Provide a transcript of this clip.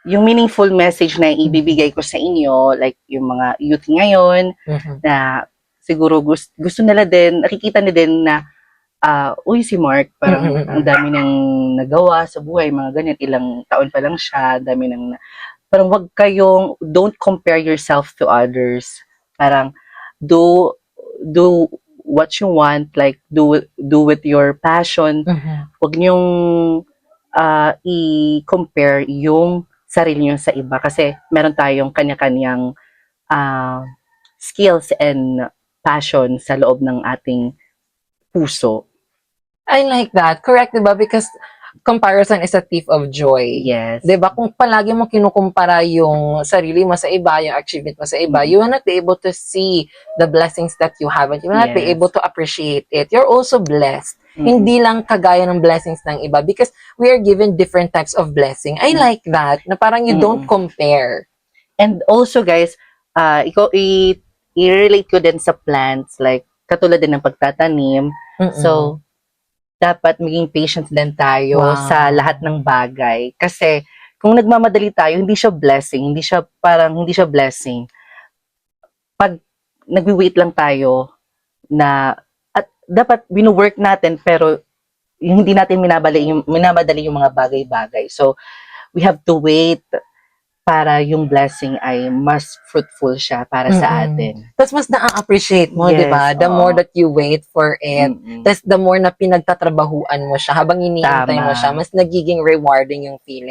Yung meaningful message na ibibigay ko sa inyo, like yung mga youth ngayon, na siguro gusto nila din, nakikita nila din na, uy, si Mark, parang ang dami nang nagawa sa buhay, mga ganyan, ilang taon pa lang siya, dami nang, parang don't compare yourself to others. Parang, do what you want, like, do with your passion. Huwag niyong i-compare yung sarili niyo sa iba kasi meron tayong kanya-kanyang skills and passion sa loob ng ating puso. I like that. Correct, diba? Because comparison is a thief of joy. Yes. Diba? Kung palagi mo kinukumpara yung sarili mo sa iba, yung achievement mo sa iba, you will not be able to see the blessings that you have and you will not be able to appreciate it. You're also blessed. Hindi lang kagaya ng blessings ng iba because we are given different types of blessing. I like that. Na parang you don't compare. And also, guys, i-relate ko din sa plants, like, katulad din ng pagtatanim. So, dapat maging patient din tayo sa lahat ng bagay. Kasi, kung nagmamadali tayo, hindi siya blessing. Hindi siya blessing. Pag nagwi-wait lang tayo na, at dapat wino-work natin, pero hindi natin minamadali yung mga bagay-bagay. So, we have to wait para yung blessing ay mas fruitful siya para sa atin. Tapos mas na-appreciate mo, di ba? The more that you wait for it, tapos the more na pinagtatrabahuan mo siya, habang iniintay mo siya, mas nagiging rewarding yung feeling.